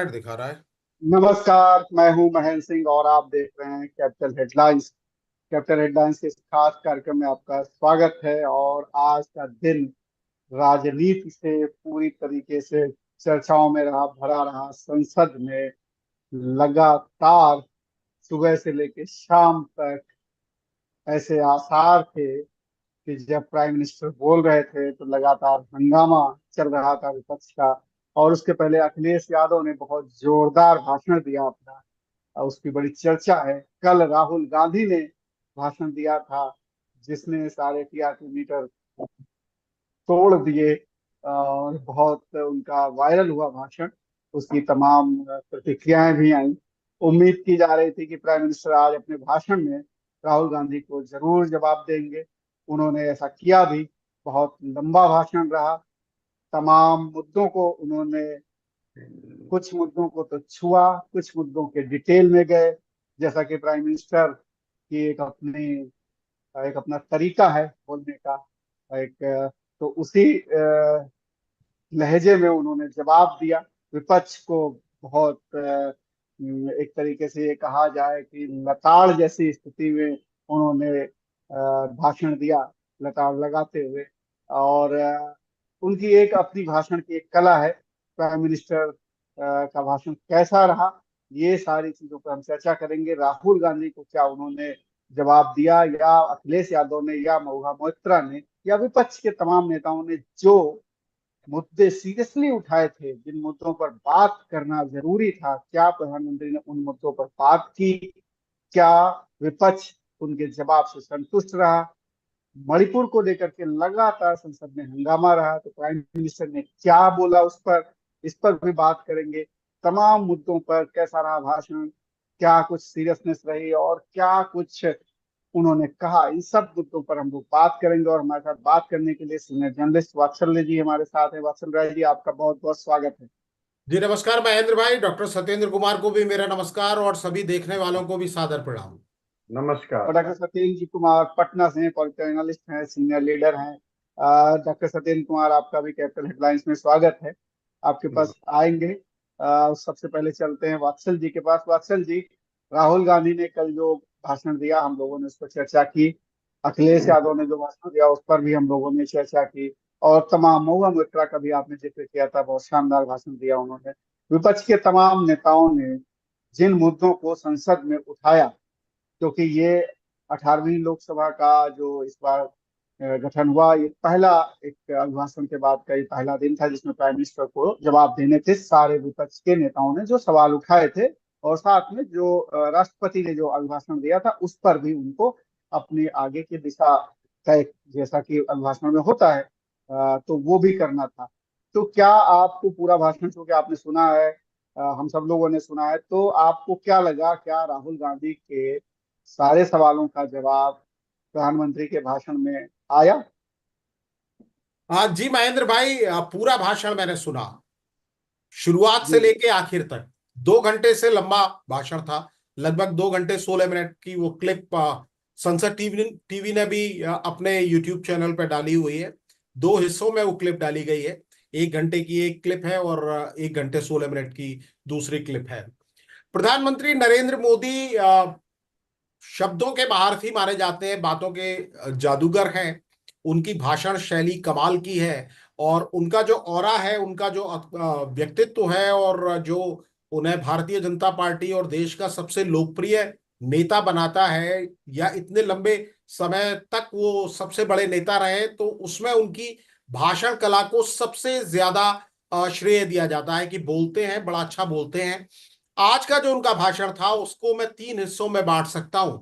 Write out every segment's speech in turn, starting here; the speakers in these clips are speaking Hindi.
दिखा रहा है। नमस्कार। मैं हूं महेंद्र सिंह और आप देख रहे हैं कैपिटल हेडलाइंस। कैपिटल हेडलाइंस के इस खास कार्यक्रम में आपका स्वागत है। और आज का दिन राजनीति से पूरी तरीके से चर्चाओं में रहा, भरा रहा। संसद में लगातार सुबह से लेकर शाम तक ऐसे आसार थे कि जब प्राइम मिनिस्टर बोल रहे थे तो लगातार हंगामा चल रहा था विपक्ष का। और उसके पहले अखिलेश यादव ने बहुत जोरदार भाषण दिया अपना, और उसकी बड़ी चर्चा है। कल राहुल गांधी ने भाषण दिया था जिसने सारे टीआरपी मीटर तोड़ दिए, और बहुत उनका वायरल हुआ भाषण। उसकी तमाम प्रतिक्रियाएं भी आई। उम्मीद की जा रही थी कि प्राइम मिनिस्टर आज अपने भाषण में राहुल गांधी को जरूर जवाब देंगे। उन्होंने ऐसा किया भी। बहुत लंबा भाषण रहा। तमाम मुद्दों को उन्होंने, कुछ मुद्दों को तो छुआ, कुछ मुद्दों के डिटेल में गए। जैसा कि प्राइम मिनिस्टर की एक अपना तरीका है बोलने का, एक तो उसी लहजे में उन्होंने जवाब दिया विपक्ष को। बहुत एक तरीके से ये कहा जाए कि लताड़ जैसी स्थिति में उन्होंने भाषण दिया, लताड़ लगाते हुए। और उनकी एक अपनी भाषण की एक कला है। प्राइम मिनिस्टर का भाषण कैसा रहा, ये सारी चीजों पर हम चर्चा करेंगे। राहुल गांधी को क्या उन्होंने जवाब दिया, या अखिलेश यादव ने, या महुआ मोइत्रा ने, या विपक्ष के तमाम नेताओं ने जो मुद्दे सीरियसली उठाए थे, जिन मुद्दों पर बात करना जरूरी था, क्या प्रधानमंत्री ने उन मुद्दों पर बात की? क्या विपक्ष उनके जवाब से संतुष्ट रहा? मणिपुर को लेकर के लगातार संसद में हंगामा रहा, तो प्राइम मिनिस्टर ने क्या बोला उस पर, इस पर भी बात करेंगे। तमाम मुद्दों पर कैसा रहा भाषण, क्या कुछ सीरियसनेस रही, और क्या कुछ उन्होंने कहा, इन सब मुद्दों पर हम लोग बात करेंगे। और हमारे साथ बात करने के लिए सीनियर जर्नलिस्ट वात्सल्य जी हमारे साथ है। वात्सल्य जी, आपका बहुत बहुत स्वागत है। जी नमस्कार महेंद्र भाई। डॉक्टर सत्येंद्र कुमार को भी मेरा नमस्कार और सभी देखने वालों को भी सादर प्रणाम। और नमस्कार। डॉक्टर सत्येंद्र जी कुमार पटना से हैं, पॉलिटिकल एनालिस्ट हैं, सीनियर लीडर हैं। डॉक्टर सत्येंद्र कुमार, आपका भी कैपिटल हेडलाइंस में स्वागत है। आपके पास आएंगे। सबसे पहले चलते हैं वात्सल जी के पास। वात्सल जी, राहुल गांधी ने कल जो भाषण दिया, हम लोगों ने उस पर चर्चा की। अखिलेश यादव ने जो भाषण दिया उस पर भी हम लोगों ने चर्चा की। और तमाम, महुआ मोइत्रा का भी आपने जिक्र किया था, बहुत शानदार भाषण दिया उन्होंने। विपक्ष के तमाम नेताओं ने जिन मुद्दों को संसद में उठाया, क्योंकि ये 18वीं लोकसभा का जो इस बार गठन हुआ, ये पहला, एक अभिभाषण के बाद का ये पहला दिन था जिसमें प्राइम मिनिस्टर को जवाब देने थे सारे विपक्ष के नेताओं ने जो सवाल उठाए थे। और साथ में जो राष्ट्रपति ने जो अभिभाषण दिया था उस पर भी उनको अपनी आगे की दिशा तय, जैसा कि अभिभाषण में होता है, तो वो भी करना था। तो क्या आपको पूरा भाषण, चूंकि आपने सुना है, हम सब लोगों ने सुना है, तो आपको क्या लगा? क्या राहुल गांधी के सारे सवालों का जवाब प्रधानमंत्री के भाषण में आया? हाँ जी महेंद्र भाई, पूरा भाषण मैंने सुना, शुरुआत से जी जी। लेके आखिर तक। 2 घंटे से लंबा भाषण था। लगभग 2 घंटे 16 मिनट की वो क्लिप संसद टीवी टीवी ने भी अपने यूट्यूब चैनल पर डाली हुई है। 2 हिस्सों में वो क्लिप डाली गई है। 1 घंटे की एक क्लिप है और 1 घंटे 16 मिनट की दूसरी क्लिप है। प्रधानमंत्री नरेंद्र मोदी शब्दों के महारथी माने जाते हैं, बातों के जादूगर हैं। उनकी भाषण शैली कमाल की है। और उनका जो ऑरा है, उनका जो व्यक्तित्व है, और जो उन्हें भारतीय जनता पार्टी और देश का सबसे लोकप्रिय नेता बनाता है, या इतने लंबे समय तक वो सबसे बड़े नेता रहे, तो उसमें उनकी भाषण कला को सबसे ज्यादा श्रेय दिया जाता है कि बोलते हैं, बड़ा अच्छा बोलते हैं। आज का जो उनका भाषण था उसको मैं 3 हिस्सों में बांट सकता हूं।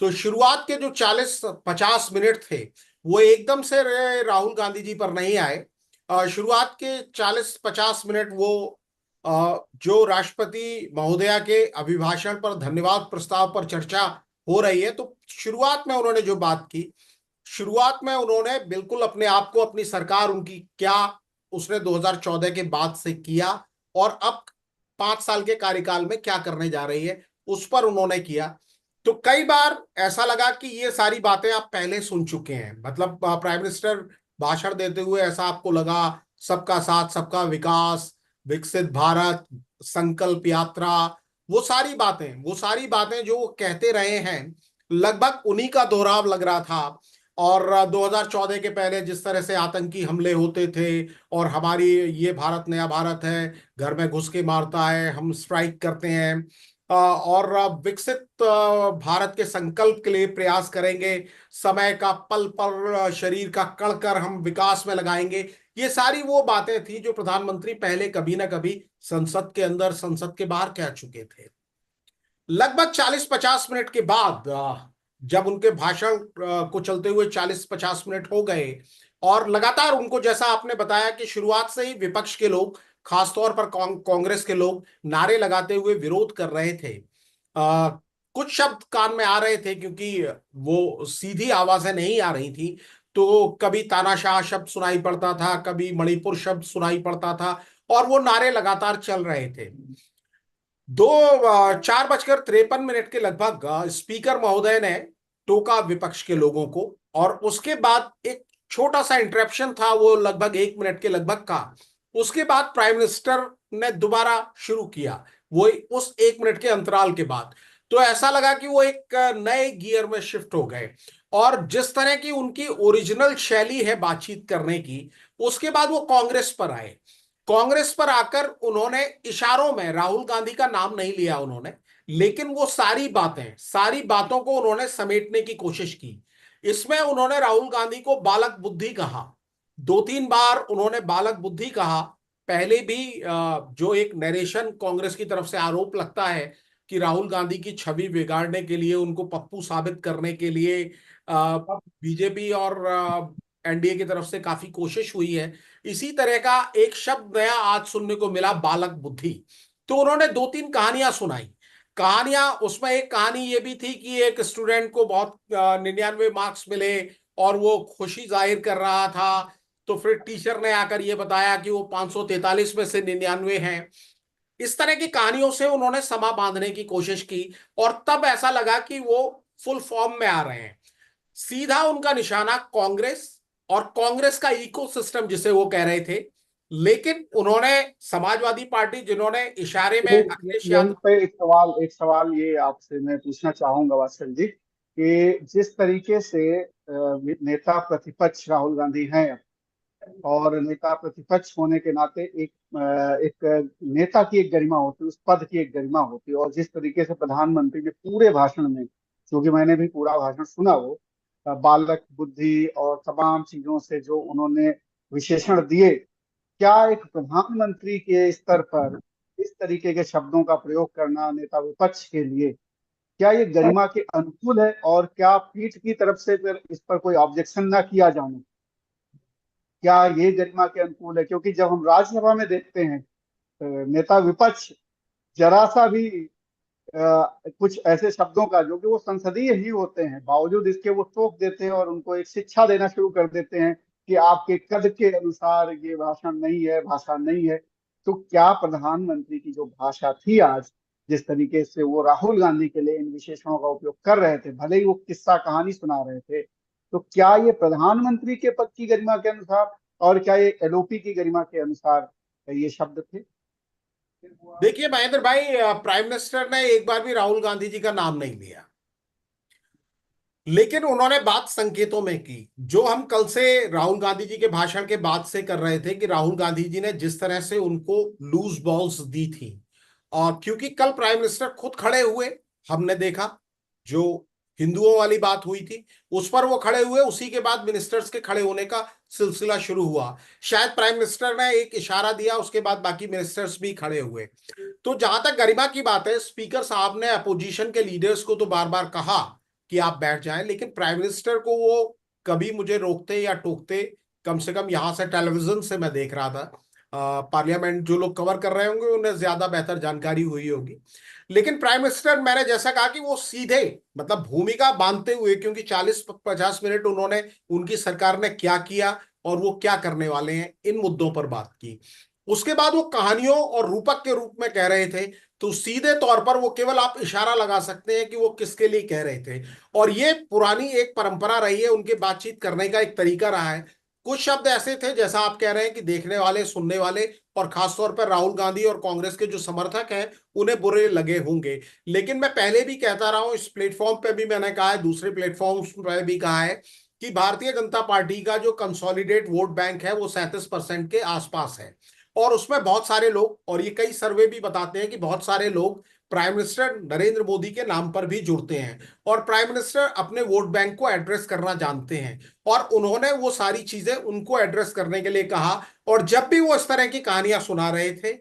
तो शुरुआत के जो 40-50 मिनट थे वो एकदम से राहुल गांधी जी पर नहीं आए। शुरुआत के 40-50 मिनट वो जो राष्ट्रपति महोदया के अभिभाषण पर, धन्यवाद प्रस्ताव पर चर्चा हो रही है, तो शुरुआत में उन्होंने जो बात की, शुरुआत में उन्होंने बिल्कुल अपने आप को, अपनी सरकार उनकी क्या उसने 2014 के बाद से किया, और अब 5 साल के कार्यकाल में क्या करने जा रही है, उस पर उन्होंने किया। तो कई बार ऐसा लगा कि ये सारी बातें आप पहले सुन चुके हैं। मतलब प्राइम मिनिस्टर भाषण देते हुए ऐसा आपको लगा, सबका साथ सबका विकास, विकसित भारत, संकल्प यात्रा, वो सारी बातें जो वो कहते रहे हैं, लगभग उन्हीं का दोहराव लग रहा था। और 2014 के पहले जिस तरह से आतंकी हमले होते थे, और हमारी ये भारत नया भारत है, घर में घुस के मारता है, हम स्ट्राइक करते हैं, और विकसित भारत के संकल्प के लिए प्रयास करेंगे, समय का पल पल शरीर का कण कर हम विकास में लगाएंगे। ये सारी वो बातें थी जो प्रधानमंत्री पहले कभी ना कभी संसद के अंदर, संसद के बाहर कह चुके थे। लगभग 40-50 मिनट के बाद, जब उनके भाषण को चलते हुए 40-50 मिनट हो गए, और लगातार उनको, जैसा आपने बताया कि शुरुआत से ही विपक्ष के लोग, खासतौर पर कांग्रेस के लोग नारे लगाते हुए विरोध कर रहे थे। आ, कुछ शब्द कान में आ रहे थे क्योंकि वो सीधी आवाजें नहीं आ रही थी, तो कभी तानाशाह शब्द सुनाई पड़ता था, कभी मणिपुर शब्द सुनाई पड़ता था, और वो नारे लगातार चल रहे थे। 4:53 के लगभग स्पीकर महोदय ने टोका विपक्ष के लोगों को, और उसके बाद एक छोटा सा इंटरप्शन था, वो लगभग 1 मिनट के लगभग का। उसके बाद प्राइम मिनिस्टर ने दोबारा शुरू किया, वो उस 1 मिनट के अंतराल के बाद। तो ऐसा लगा कि वो एक नए गियर में शिफ्ट हो गए, और जिस तरह की उनकी ओरिजिनल शैली है बातचीत करने की, उसके बाद वो कांग्रेस पर आए। कांग्रेस पर आकर उन्होंने इशारों में, राहुल गांधी का नाम नहीं लिया उन्होंने, लेकिन वो सारी बातों को उन्होंने समेटने की कोशिश की। इसमें उन्होंने राहुल गांधी को बालक बुद्धि कहा, 2-3 बार उन्होंने बालक बुद्धि कहा। पहले भी जो एक नरेशन कांग्रेस की तरफ से आरोप लगता है कि राहुल गांधी की छवि बिगाड़ने के लिए, उनको पप्पू साबित करने के लिए बीजेपी और एनडीए की तरफ से काफी कोशिश हुई है। इसी तरह का एक शब्द नया आज सुनने को मिला, बालक बुद्धि। तो उन्होंने 2-3 कहानियां सुनाई। कहानियां, उसमें एक कहानी ये भी थी कि एक स्टूडेंट को बहुत 99 मार्क्स मिले, और वो खुशी जाहिर कर रहा था। तो फिर टीचर ने आकर ये बताया कि वो 543 में से 99 हैं। इस तरह की कहानियों से उन्होंने समा बांधने की कोशिश की, और तब ऐसा लगा कि वो फुल फॉर्म में आ रहे हैं। सीधा उनका निशाना कांग्रेस, और कांग्रेस का इकोसिस्टम जिसे वो कह रहे थे। लेकिन उन्होंने समाजवादी पार्टी, जिन्होंने इशारे में अखिलेश यहीं यादव। पे एक सवाल ये आपसे मैं पूछना चाहूंगा वात्सल जी, कि जिस तरीके से नेता प्रतिपक्ष राहुल गांधी हैं, और नेता प्रतिपक्ष होने के नाते एक नेता की एक गरिमा होती है, उस पद की एक गरिमा होती है, और जिस तरीके से प्रधानमंत्री ने पूरे भाषण में, क्योंकि मैंने भी पूरा भाषण सुना, वो बालक बुद्धि और तमाम चीजों से जो उन्होंने विशेषण दिए, क्या एक प्रधानमंत्री के स्तर पर इस तरीके के शब्दों का प्रयोग करना नेता विपक्ष के लिए, क्या ये गरिमा के अनुकूल है? और क्या पीठ की तरफ से फिर इस पर कोई ऑब्जेक्शन ना किया जाने, क्या ये गरिमा के अनुकूल है? क्योंकि जब हम राज्यसभा में देखते हैं, नेता विपक्ष जरा सा भी कुछ ऐसे शब्दों का, जो कि वो संसदीय ही होते हैं, बावजूद इसके वो टोक देते हैं और उनको एक शिक्षा देना शुरू कर देते हैं कि आपके कद के अनुसार ये भाषण नहीं है, भाषा नहीं है। तो क्या प्रधानमंत्री की जो भाषा थी आज, जिस तरीके से वो राहुल गांधी के लिए इन विशेषणों का उपयोग कर रहे थे, भले ही वो किस्सा कहानी सुना रहे थे, तो क्या ये प्रधानमंत्री के पद की गरिमा के अनुसार, और क्या ये एलओपी की गरिमा के अनुसार ये शब्द थे? देखिए महेंद्र भाई, प्राइम मिनिस्टर ने एक बार भी राहुल गांधी जी का नाम नहीं लिया, लेकिन उन्होंने बात संकेतों में की, जो हम कल से राहुल गांधी जी के भाषण के बाद से कर रहे थे, कि राहुल गांधी जी ने जिस तरह से उनको लूज बॉल्स दी थी। और क्योंकि कल प्राइम मिनिस्टर खुद खड़े हुए, हमने देखा, जो हिंदुओं वाली बात हुई थी उस पर वो खड़े हुए, उसी के बाद मिनिस्टर्स के खड़े होने का सिलसिला शुरू हुआ। शायद प्राइम मिनिस्टर ने एक इशारा दिया, उसके बाद बाकी मिनिस्टर्स भी खड़े हुए। तो जहां तक गरिमा की बात है, स्पीकर साहब ने अपोजिशन के लीडर्स को तो बार बार कहा कि आप बैठ जाएं, लेकिन प्राइम मिनिस्टर को वो कभी मुझे रोकते या टोकते, कम से कम यहां से टेलीविजन से मैं देख रहा था, पार्लियामेंट जो लोग कवर कर रहे होंगे उन्हें ज्यादा बेहतर जानकारी हुई होगी। लेकिन प्राइम मिनिस्टर, मैंने जैसा कहा कि वो सीधे, मतलब भूमिका बांधते हुए, क्योंकि 40-50 मिनट उन्होंने, उनकी सरकार ने क्या किया और वो क्या करने वाले हैं, इन मुद्दों पर बात की। उसके बाद वो कहानियों और रूपक के रूप में कह रहे थे, तो सीधे तौर पर वो केवल आप इशारा लगा सकते हैं कि वो किसके लिए कह रहे थे। और ये पुरानी एक परंपरा रही है, उनके बातचीत करने का एक तरीका रहा है कुछ शब्द ऐसे थे जैसा आप कह रहे हैं कि देखने वाले, सुनने वाले और खासतौर पर राहुल गांधी और कांग्रेस के जो समर्थक हैं उन्हें बुरे लगे होंगे। लेकिन मैं पहले भी कहता रहा हूं, इस प्लेटफॉर्म पे भी मैंने कहा है, दूसरे प्लेटफॉर्म्स पे भी कहा है कि भारतीय जनता पार्टी का जो कंसोलिडेट वोट बैंक है वो 37% के आसपास है। और उसमें बहुत सारे लोग, और ये कई सर्वे भी बताते हैं कि बहुत सारे लोग प्राइम मिनिस्टर नरेंद्र मोदी के नाम पर भी जुड़ते हैं, और प्राइम मिनिस्टर अपने वोट बैंक को एड्रेस करना जानते हैं, और उन्होंने वो सारी चीजें उनको एड्रेस करने के लिए कहा। और जब भी वो इस तरह की कहानियां सुना रहे थे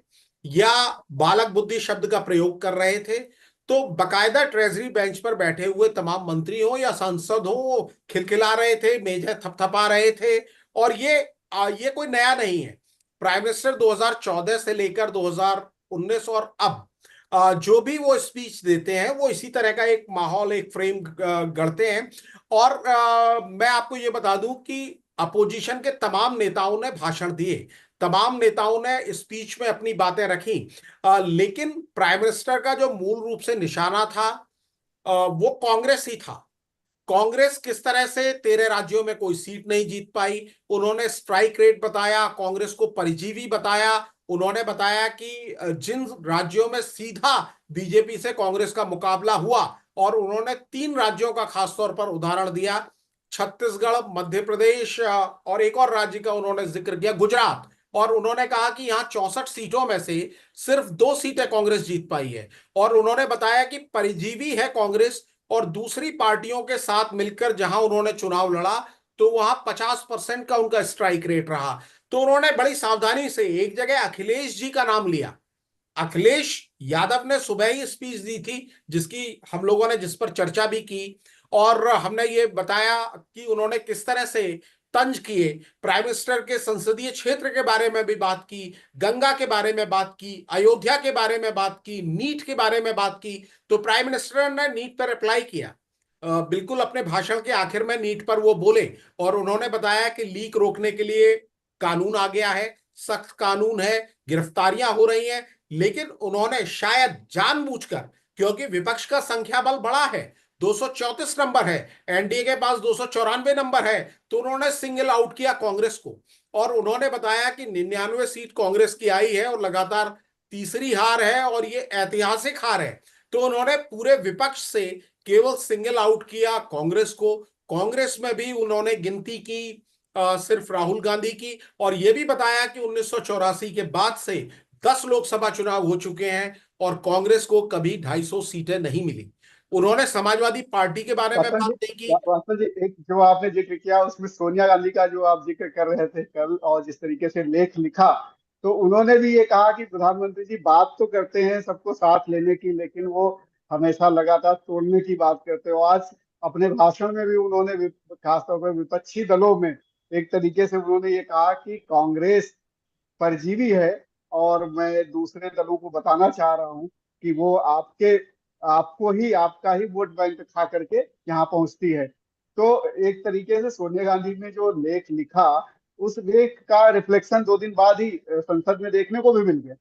या बालक बुद्धि शब्द का प्रयोग कर रहे थे, तो बकायदा ट्रेजरी बेंच पर बैठे हुए तमाम मंत्री हो या सांसद हो, वो खिलखिला रहे थे, मेजें थपथपा रहे थे। और ये कोई नया नहीं है। प्राइम मिनिस्टर 2014 से लेकर 2019 और अब जो भी वो स्पीच देते हैं वो इसी तरह का एक माहौल, एक फ्रेम गढ़ते हैं। और मैं आपको ये बता दूं कि अपोजिशन के तमाम नेताओं ने भाषण दिए, तमाम नेताओं ने स्पीच में अपनी बातें रखी, लेकिन प्राइम मिनिस्टर का जो मूल रूप से निशाना था वो कांग्रेस ही था। कांग्रेस किस तरह से 13 राज्यों में कोई सीट नहीं जीत पाई, उन्होंने स्ट्राइक रेट बताया, कांग्रेस को परिजीवी बताया। उन्होंने बताया कि जिन राज्यों में सीधा बीजेपी से कांग्रेस का मुकाबला हुआ, और उन्होंने 3 राज्यों का खासतौर पर उदाहरण दिया, छत्तीसगढ़, मध्य प्रदेश और एक और राज्य का उन्होंने जिक्र किया, गुजरात। और उन्होंने कहा कि यहाँ 64 सीटों में से सिर्फ 2 सीटें कांग्रेस जीत पाई है। और उन्होंने बताया कि परिजीवी है कांग्रेस, और दूसरी पार्टियों के साथ मिलकर जहां उन्होंने चुनाव लड़ा तो वहां 50% का उनका स्ट्राइक रेट रहा। तो उन्होंने बड़ी सावधानी से एक जगह अखिलेश जी का नाम लिया। अखिलेश यादव ने सुबह ही स्पीच दी थी, जिसकी हम लोगों ने, जिस पर चर्चा भी की, और हमने ये बताया कि उन्होंने किस तरह से तंज किए, प्राइम मिनिस्टर के संसदीय क्षेत्र के बारे में भी बात की, गंगा के बारे में बात की, अयोध्या के बारे में बात की, नीट के बारे में बात की। तो प्राइम मिनिस्टर ने नीट पर अप्लाई किया, बिल्कुल अपने भाषण के आखिर में नीट पर वो बोले, और उन्होंने बताया कि लीक रोकने के लिए कानून आ गया है, सख्त कानून है, गिरफ्तारियां हो रही हैं। लेकिन उन्होंने शायद जानबूझकर, क्योंकि विपक्ष का संख्या बल बड़ा है, 234 नंबर है, एनडीए के पास 294 नंबर है, तो उन्होंने सिंगल आउट किया कांग्रेस को। और उन्होंने बताया कि 99 सीट कांग्रेस की आई है और लगातार तीसरी हार है, और ये ऐतिहासिक हार है। तो उन्होंने पूरे विपक्ष से केवल सिंगल आउट किया कांग्रेस को। कांग्रेस में भी उन्होंने गिनती की सिर्फ राहुल गांधी की, और यह भी बताया कि 1984 के बाद से 10 लोकसभा चुनाव हो चुके हैं और कांग्रेस को कभी 250 सीटें नहीं मिली। उन्होंने समाजवादी पार्टी के बारे में वासव जी, बात नहीं की। वासव जी, एक जो आपने जिक्र किया उसमें सोनिया गांधी का जो आप जिक्र कर रहे थे कल, और जिस तरीके से लेख लिखा, तो उन्होंने भी ये कहा कि प्रधानमंत्री जी बात तो करते हैं सबको साथ लेने की, लेकिन वो हमेशा लगातार तोड़ने की बात करते हो। आज अपने भाषण में भी उन्होंने खासतौर पर विपक्षी दलों में एक तरीके से उन्होंने ये कहा कि कांग्रेस परजीवी है, और मैं दूसरे दलों को बताना चाह रहा हूं कि वो आपको ही, आपका ही वोट बैंक खा करके यहाँ पहुंचती है। तो एक तरीके से सोनिया गांधी ने जो लेख लिखा, उस लेख का रिफ्लेक्शन 2 दिन बाद ही संसद में देखने को भी मिल गया।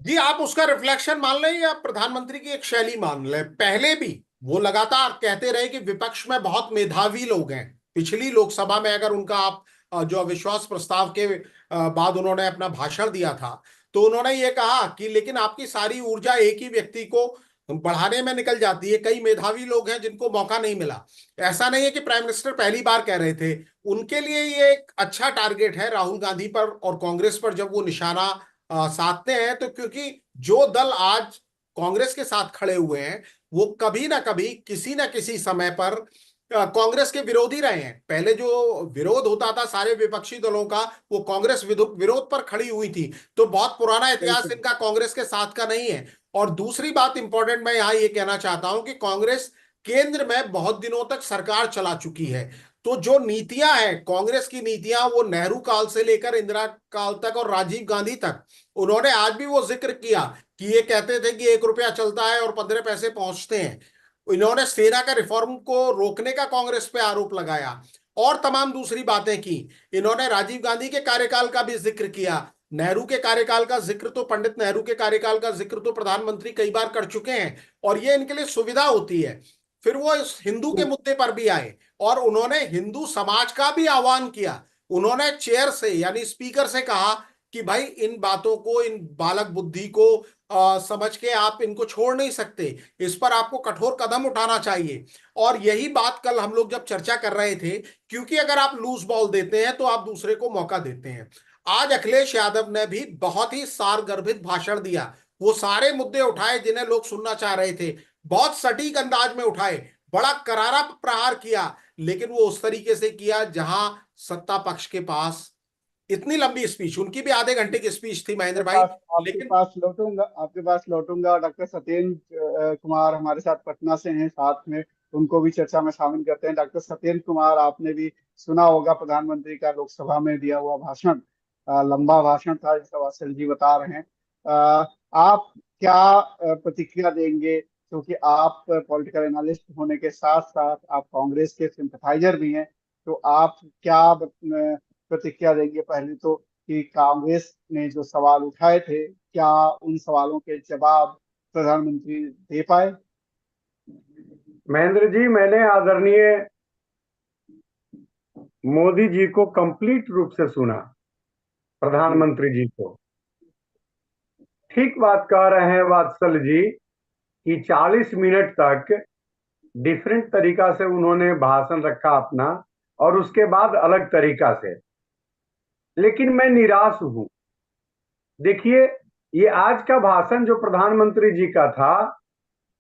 जी, आप उसका रिफ्लेक्शन मान लें या प्रधानमंत्री की एक शैली मान लें, पहले भी वो लगातार कहते रहे कि विपक्ष में बहुत मेधावी लोग हैं। पिछली लोकसभा में अगर उनका आप जो अविश्वास प्रस्ताव के बाद उन्होंने अपना भाषण दिया था, तो उन्होंने ये कहा कि लेकिन आपकी सारी ऊर्जा एक ही व्यक्ति को बढ़ाने में निकल जाती है, कई मेधावी लोग हैं जिनको मौका नहीं मिला। ऐसा नहीं है कि प्राइम मिनिस्टर पहली बार कह रहे थे, उनके लिए ये एक अच्छा टारगेट है राहुल गांधी पर और कांग्रेस पर जब वो निशाना साधते हैं। तो क्योंकि जो दल आज कांग्रेस के साथ खड़े हुए हैं वो कभी ना कभी किसी ना किसी समय पर कांग्रेस के विरोधी रहे हैं। पहले जो विरोध होता था सारे विपक्षी दलों का, वो कांग्रेस विरोध पर खड़ी हुई थी। तो बहुत पुराना इतिहास बिल्कुल। इनका कांग्रेस के साथ का नहीं है। और दूसरी बात इंपॉर्टेंट मैं यहाँ ये कहना चाहता हूं कि कांग्रेस केंद्र में बहुत दिनों तक सरकार चला चुकी है। तो जो नीतियां हैं कांग्रेस की नीतियां, वो नेहरू काल से लेकर इंदिरा काल तक और राजीव गांधी तक, उन्होंने आज भी वो जिक्र किया कि ये कहते थे कि 1 रुपया चलता है और 15 पैसे पहुंचते हैं। इन्होंने सेना का रिफॉर्म को रोकने का कांग्रेस पे आरोप लगाया और तमाम दूसरी बातें की। इन्होंने राजीव गांधी के कार्यकाल का भी जिक्र किया, नेहरू के कार्यकाल का जिक्र तो, पंडित नेहरू के कार्यकाल का जिक्र तो प्रधानमंत्री कई बार कर चुके हैं, और ये इनके लिए सुविधा होती है। फिर वो इस हिंदू के मुद्दे पर भी आए और उन्होंने हिंदू समाज का भी आह्वान किया। उन्होंने चेयर से यानी स्पीकर से कहा कि भाई इन बातों को, इन बालक बुद्धि को समझ के आप इनको छोड़ नहीं सकते, इस पर आपको कठोर कदम उठाना चाहिए। और यही बात कल हम लोग जब चर्चा कर रहे थे, क्योंकि अगर आप लूज बॉल देते हैं तो आप दूसरे को मौका देते हैं। आज अखिलेश यादव ने भी बहुत ही सारगर्भित भाषण दिया। वो सारे मुद्दे उठाए जिन्हें लोग सुनना चाह रहे थे, बहुत सटीक अंदाज में उठाए, बड़ा करारा प्रहार किया, लेकिन वो उस तरीके से किया जहां सत्ता पक्ष के पास इतनी लंबी स्पीच, उनकी भी आधे घंटे की स्पीच थी महेंद्र भाई, लेकिन आपके पास लौटूंगा। डॉक्टर सत्येंद्र कुमार हमारे साथ पटना से हैं साथ में, उनको भी चर्चा में शामिल करते हैं। डॉक्टर सत्येंद्र कुमार, आपने भी सुना होगा प्रधानमंत्री का लोकसभा में दिया हुआ भाषण, लंबा भाषण था जिसका वात्सल जी बता रहे हैं। आप क्या प्रतिक्रिया देंगे, क्योंकि आप पॉलिटिकल एनालिस्ट होने के साथ साथ आप कांग्रेस के सिंपथाइजर भी हैं, तो आप क्या प्रतिक्रिया देंगे पहले तो, कि कांग्रेस ने जो सवाल उठाए थे, क्या उन सवालों के जवाब प्रधानमंत्री दे पाए? महेंद्र जी, मैंने आदरणीय मोदी जी को कंप्लीट रूप से सुना, प्रधानमंत्री जी को। ठीक बात कह रहे हैं वात्सल जी कि 40 मिनट तक डिफरेंट तरीका से उन्होंने भाषण रखा अपना, और उसके बाद अलग तरीका से। लेकिन मैं निराश हूं। देखिए, ये आज का भाषण जो प्रधानमंत्री जी का था,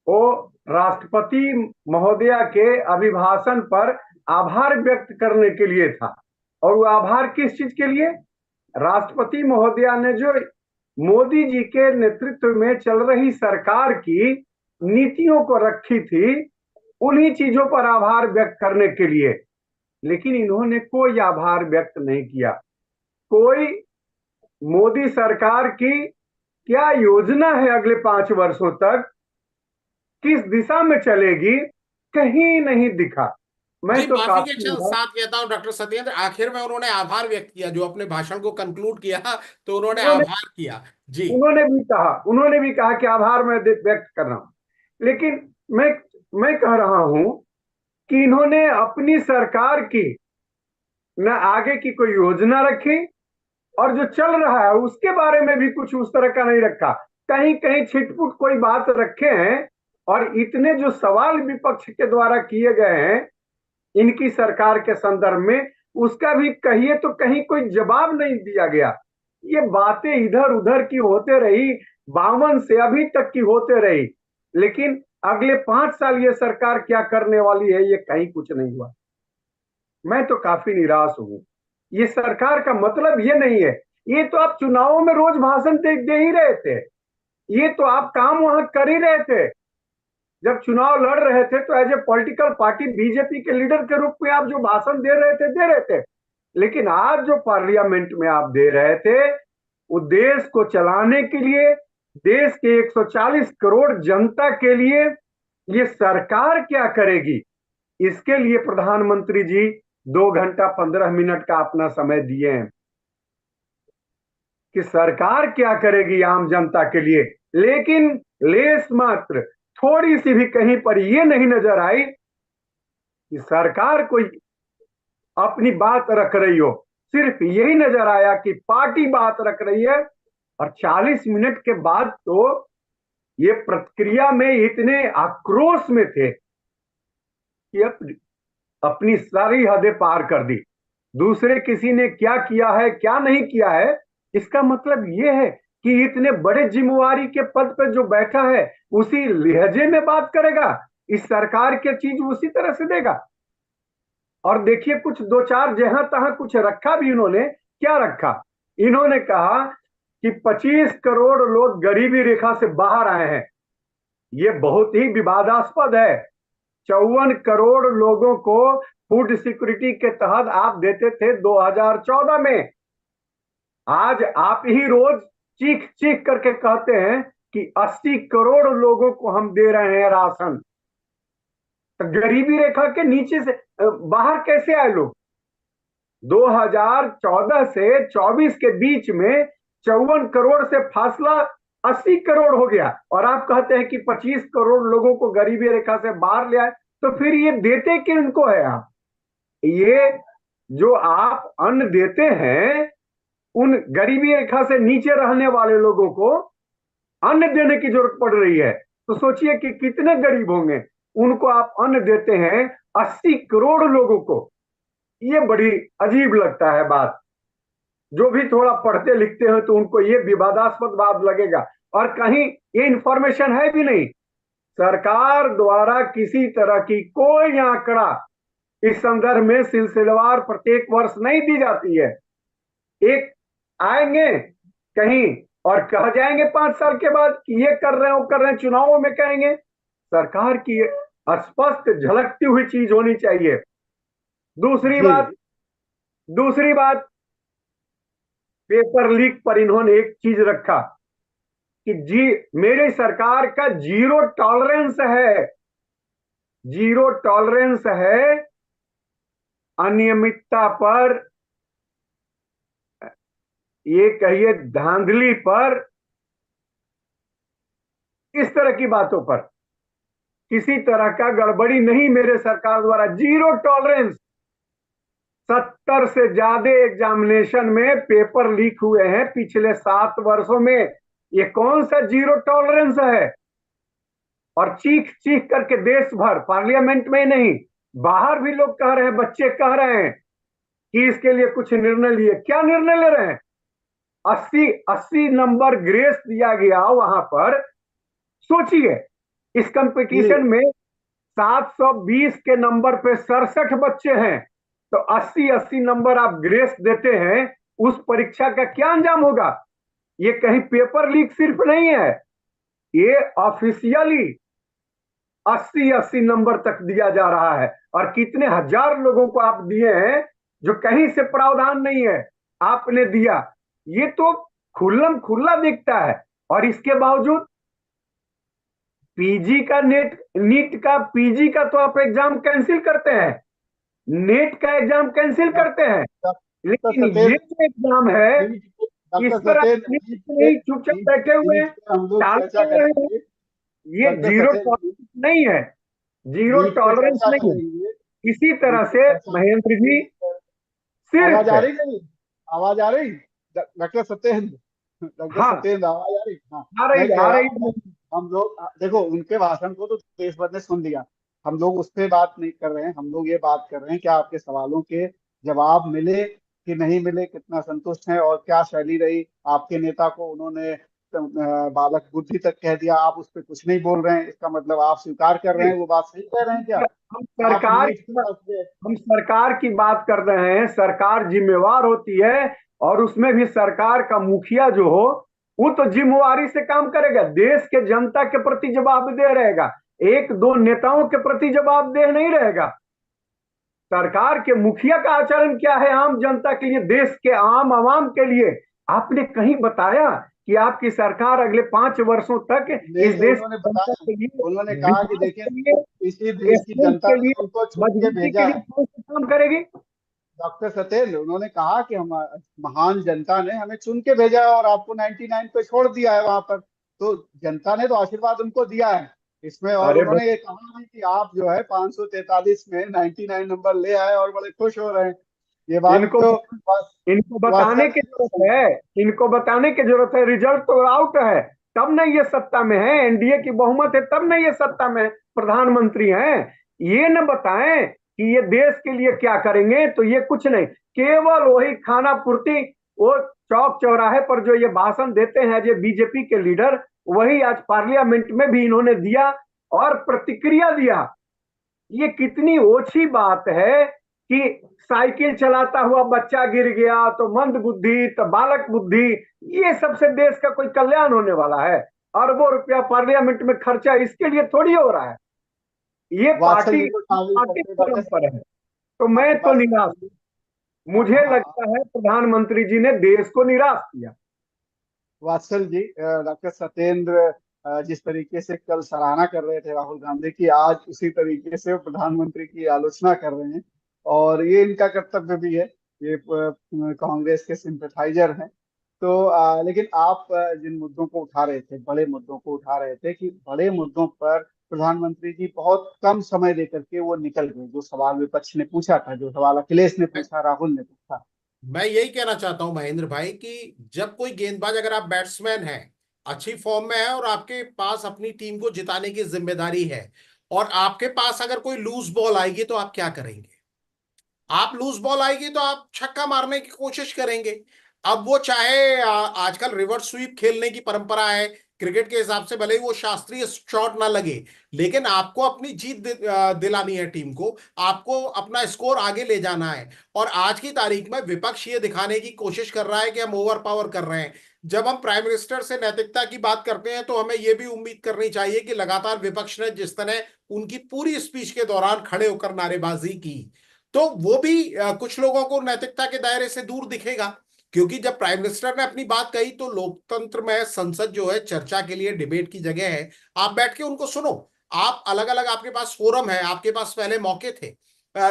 वो राष्ट्रपति महोदया के अभिभाषण पर आभार व्यक्त करने के लिए था। और वो आभार किस चीज के लिए? राष्ट्रपति महोदया ने जो मोदी जी के नेतृत्व में चल रही सरकार की नीतियों को रखी थी, उन्हीं चीजों पर आभार व्यक्त करने के लिए। लेकिन इन्होंने कोई आभार व्यक्त नहीं किया। कोई मोदी सरकार की क्या योजना है अगले 5 वर्षों तक, किस दिशा में चलेगी, कहीं नहीं दिखा। मैं जी तो माफी के काफी साथ कहता हूं डॉक्टर सत्येंद्र, आखिर में उन्होंने आभार व्यक्त किया, जो अपने भाषण को कंक्लूड किया तो उन्होंने उन्होंने आभार किया। जी उन्होंने भी कहा कि आभार मैं व्यक्त कर रहा हूं। लेकिन मैं कह रहा हूं कि इन्होंने अपनी सरकार की न आगे की कोई योजना रखी, और जो चल रहा है उसके बारे में भी कुछ उस तरह का नहीं रखा। कहीं कहीं छिटपुट कोई बात रखे हैं, और इतने जो सवाल विपक्ष के द्वारा किए गए हैं इनकी सरकार के संदर्भ में, उसका भी कहिए तो कहीं कोई जवाब नहीं दिया गया। ये बातें इधर उधर की होते रही, 52 से अभी तक की होते रही, लेकिन अगले 5 साल ये सरकार क्या करने वाली है ये कहीं कुछ नहीं हुआ। मैं तो काफी निराश हूं। ये सरकार का मतलब ये नहीं है। ये तो आप चुनावों में रोज भाषण दे ही रहे थे, ये तो आप काम वहां कर ही रहे थे। जब चुनाव लड़ रहे थे तो as a political party BJP के लीडर के रूप में आप जो भाषण दे रहे थे। लेकिन आज जो पार्लियामेंट में आप दे रहे थे, वो देश को चलाने के लिए, देश के 140 करोड़ जनता के लिए ये सरकार क्या करेगी, इसके लिए प्रधानमंत्री जी 2 घंटा 15 मिनट का अपना समय दिए हैं कि सरकार क्या करेगी आम जनता के लिए। लेकिन लेस मात्र थोड़ी सी भी कहीं पर यह नहीं नजर आई कि सरकार कोई अपनी बात रख रही हो। सिर्फ यही नजर आया कि पार्टी बात रख रही है। और 40 मिनट के बाद तो ये प्रतिक्रिया में इतने आक्रोश में थे कि अपनी सारी हदें पार कर दी। दूसरे किसी ने क्या किया है क्या नहीं किया है, इसका मतलब यह है कि इतने बड़े जिम्मेवारी के पद पर जो बैठा है उसी लहजे में बात करेगा, इस सरकार की चीज उसी तरह से देगा। और देखिए, कुछ 2-4 जहां तहां कुछ रखा भी इन्होंने। क्या रखा? इन्होंने कहा कि 25 करोड़ लोग गरीबी रेखा से बाहर आए हैं। यह बहुत ही विवादास्पद है। 54 करोड़ लोगों को फूड सिक्योरिटी के तहत आप देते थे 2014 में। आज आप ही रोज चीख चीख करके कहते हैं कि 80 करोड़ लोगों को हम दे रहे हैं राशन। तो गरीबी रेखा के नीचे से बाहर कैसे आए लोग? 2014 से 24 के बीच में 54 करोड़ से फासला 80 करोड़ हो गया, और आप कहते हैं कि 25 करोड़ लोगों को गरीबी रेखा से बाहर ले आए। तो फिर ये देते किनको है आप? ये जो आप अन्न देते हैं उन गरीबी रेखा से नीचे रहने वाले लोगों को अन्न देने की जरूरत पड़ रही है। तो सोचिए कि कितने गरीब होंगे, उनको आप अन्न देते हैं 80 करोड़ लोगों को। ये बड़ी अजीब लगता है बात। जो भी थोड़ा पढ़ते लिखते हैं तो उनको ये विवादास्पद बात लगेगा, और कहीं ये इंफॉर्मेशन है भी नहीं। सरकार द्वारा किसी तरह की कोई आंकड़ा इस संदर्भ में सिलसिलेवार प्रत्येक वर्ष नहीं दी जाती है। एक आएंगे कहीं और कह जाएंगे 5 साल के बाद कि ये कर रहे हैं वो कर रहे हैं, चुनावों में कहेंगे। सरकार की स्पष्ट झलकती हुई चीज होनी चाहिए। दूसरी जी बात दूसरी बात पेपर लीक पर इन्होंने एक चीज रखा कि मेरी सरकार का जीरो टॉलरेंस है। जीरो टॉलरेंस है अनियमितता पर, ये कहिए धांधली पर, इस तरह की बातों पर किसी तरह का गड़बड़ी नहीं मेरे सरकार द्वारा। Zero tolerance. 70 से ज्यादा एग्जामिनेशन में पेपर लीक हुए हैं पिछले 7 वर्षों में। ये कौन सा जीरो टॉलरेंस है? और चीख चीख करके देश भर, पार्लियामेंट में नहीं बाहर भी लोग कह रहे हैं, बच्चे कह रहे हैं कि इसके लिए कुछ निर्णय लिए। क्या निर्णय ले रहे हैं? 80 नंबर ग्रेस दिया गया वहां पर। सोचिए इस कंपटीशन जी में 720 के नंबर पे 67 बच्चे हैं, तो 80 नंबर आप ग्रेस देते हैं, उस परीक्षा का क्या अंजाम होगा? ये कहीं पेपर लीक सिर्फ नहीं है, ये ऑफिशियली 80 नंबर तक दिया जा रहा है। और कितने हजार लोगों को आप दिए हैं जो कहीं से प्रावधान नहीं है, आपने दिया। ये तो खुल्लम खुल्ला दिखता है। और इसके बावजूद पीजी का नीट का, पीजी का तो आप एग्जाम कैंसिल करते हैं, नेट का एग्जाम कैंसिल करते हैं, डॉक्टर लेकिन सतेन, ये जो एग्जाम है डॉक्टर इस पर आप सतेन, नीट नहीं, चुपचाप बैठे हुए हैं, नीट पे हम लोग चर्चा टालते रहे हैं। करेंगे। ये डॉक्टर जीरो सतेन, टॉलरेंस नहीं है, जीरो नीट पे टॉलरेंस चर्चा नहीं है। करेंगे। इसी नीट तरह पे से चर्चा महेंद्र जी करेंगे। आवाज सिर्फ आ रही नहीं? आवाज आ रही? डॉक्टर सत्येंद्र, डॉक्टर हाँ, सत्येंद्र आवाज आ रही? हाँ, आ मैं रही कह आ रहा रही हूँ हम लोग देखो उनके भाषण को तो देश भर ने सुन लिया। हम लोग उस पर बात नहीं कर रहे हैं, हम लोग ये बात कर रहे हैं कि आपके सवालों के जवाब मिले कि नहीं मिले, कितना संतुष्ट हैं और क्या शैली रही। आपके नेता को उन्होंने बालक बुद्धि तक कह दिया, आप उस पर कुछ नहीं बोल रहे हैं, इसका मतलब आप स्वीकार कर रहे हैं, वो बात सही कह रहे हैं क्या? हम आप सरकार नीट की बात पे हम सरकार की बात कर रहे हैं। सरकार जिम्मेवार होती है, और उसमें भी सरकार का मुखिया जो हो वो तो जिम्मेवारी से काम करेगा, देश के जनता के प्रति जवाबदेह रहेगा, एक दो नेताओं के प्रति जवाबदेह नहीं रहेगा। सरकार के मुखिया का आचरण क्या है आम जनता के लिए, देश के आम आवाम के लिए? आपने कहीं बताया कि आपकी सरकार अगले 5 वर्षों तक नहीं इस तो देश उन्होंने की जनता बताया, के लिए, उन्होंने कहा कि विकास देखिए के लिए, इसी देश की स्कूल जनता के ने लिए, उनको चुन के मजबूती के भेजा लिए है। कौन सा काम करेगी? डॉक्टर सतेन्द्र, उन्होंने कहा कि हम महान जनता ने हमें चुन के भेजा है और आपको 99 पे छोड़ दिया है वहां पर। तो जनता ने तो आशीर्वाद उनको दिया है इसमें। और अरे बस उन्होंने ये कहा है कि आप जो है 543 में 99 नंबर ले आए और बड़े खुश हो रहे हैं। ये बात इनको तो बस इनको बताने की वास्तव जरूरत है, इनको बताने की जरूरत है। रिजल्ट तो आउट है, तब नहीं ये सत्ता में है, एनडीए की बहुमत है तब नहीं ये सत्ता में प्रधानमंत्री हैं। ये न बताएं कि ये देश के लिए क्या करेंगे, तो ये कुछ नहीं, केवल वही खाना पूर्ति। वो चौक चौराहे पर जो ये भाषण देते हैं जो बीजेपी के लीडर, वही आज पार्लियामेंट में भी इन्होंने दिया और प्रतिक्रिया दिया। ये कितनी ओछी बात है कि साइकिल चलाता हुआ बच्चा गिर गया तो मंद बुद्धि तो बालक बुद्धि। ये सबसे देश का कोई कल्याण होने वाला है? अरबों रुपया पार्लियामेंट में खर्चा इसके लिए थोड़ी हो रहा है। ये वात्सल पार्टी जी को शामिल पार्टी करते फोरम डॉक्टर, पर है। तो मैं आपके तो पास निराश हूं। मुझे हाँ, लगता है प्रधानमंत्री जी ने देश को निराश किया। वात्सल जी, डॉक्टर सत्येंद्र जिस तरीके से कल सराहना कर रहे थे राहुल गांधी की, आज उसी तरीके से वो प्रधानमंत्री की आलोचना कर रहे हैं। और ये इनका कर्तव्य भी है, ये कांग्रेस के सिंपैथाइजर हैं। तो लेकिन आप जिन मुद्दों को उठा रहे थे, बड़े मुद्दों को उठा रहे थे कि बड़े मुद्दों पर प्रधानमंत्री जी बहुत कम समय देकर के वो निकल गए। जो सवाल विपक्ष ने पूछा था, जो सवाल अखिलेश ने पूछा, राहुल ने पूछा। मैं यही कहना चाहता हूं महेंद्र भाई कि जब कोई गेंदबाज, अगर आप बैट्समैन हैं, अच्छी फॉर्म में है और आपके पास अपनी टीम को जिताने की जिम्मेदारी है, और आपके पास अगर कोई लूज बॉल आएगी तो आप क्या करेंगे? आप लूज बॉल आएगी तो आप छक्का मारने की कोशिश करेंगे। अब वो चाहे आजकल रिवर्स स्वीप खेलने की परंपरा है क्रिकेट के हिसाब से, भले ही वो शास्त्रीय शॉट ना लगे, लेकिन आपको अपनी जीत दिलानी है टीम को, आपको अपना स्कोर आगे ले जाना है। और आज की तारीख में विपक्ष ये दिखाने की कोशिश कर रहा है कि हम ओवर पावर कर रहे हैं। जब हम प्राइम मिनिस्टर से नैतिकता की बात करते हैं तो हमें यह भी उम्मीद करनी चाहिए कि लगातार विपक्ष ने जिस तरह उनकी पूरी स्पीच के दौरान खड़े होकर नारेबाजी की, तो वो भी कुछ लोगों को नैतिकता के दायरे से दूर दिखेगा। क्योंकि जब प्राइम मिनिस्टर ने अपनी बात कही तो लोकतंत्र में संसद जो है चर्चा के लिए, डिबेट की जगह है। आप बैठ के उनको सुनो। आप अलग अलग, आपके पास फोरम है, आपके पास पहले मौके थे।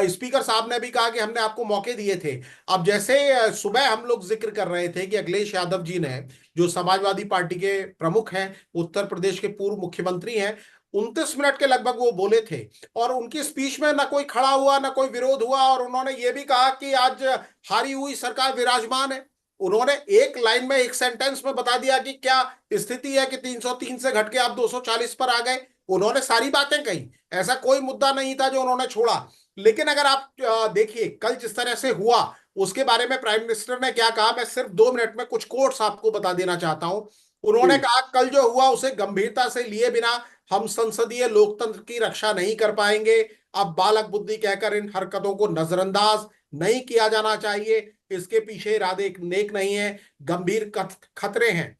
स्पीकर साहब ने भी कहा कि हमने आपको मौके दिए थे। अब जैसे सुबह हम लोग जिक्र कर रहे थे कि अखिलेश यादव जी ने, जो समाजवादी पार्टी के प्रमुख हैं, उत्तर प्रदेश के पूर्व मुख्यमंत्री हैं, 29 मिनट के लगभग वो बोले थे। और उनकी स्पीच में ना कोई खड़ा हुआ, ना कोई विरोध हुआ, और उन्होंने ये भी कहा कि आज हारी हुई सरकार विराजमान है। उन्होंने एक लाइन में, एक सेंटेंस में बता दिया कि क्या स्थिति है कि 303 से घट के आप 240 पर आ गए। उन्होंने सारी बातें कही, ऐसा कोई मुद्दा नहीं था जो उन्होंने छोड़ा। लेकिन अगर आप देखिए कल जिस तरह से हुआ, उसके बारे में प्राइम मिनिस्टर ने क्या कहा, मैं सिर्फ 2 मिनट में कुछ कोट्स आपको बता देना चाहता हूं। उन्होंने जी। कहा, कल जो हुआ उसे गंभीरता से लिए बिना हम संसदीय लोकतंत्र की रक्षा नहीं कर पाएंगे। अब बालक बुद्धि कहकर इन हरकतों को नजरअंदाज नहीं किया जाना चाहिए। इसके पीछे इरादे नेक नहीं है, गंभीर खतरे हैं।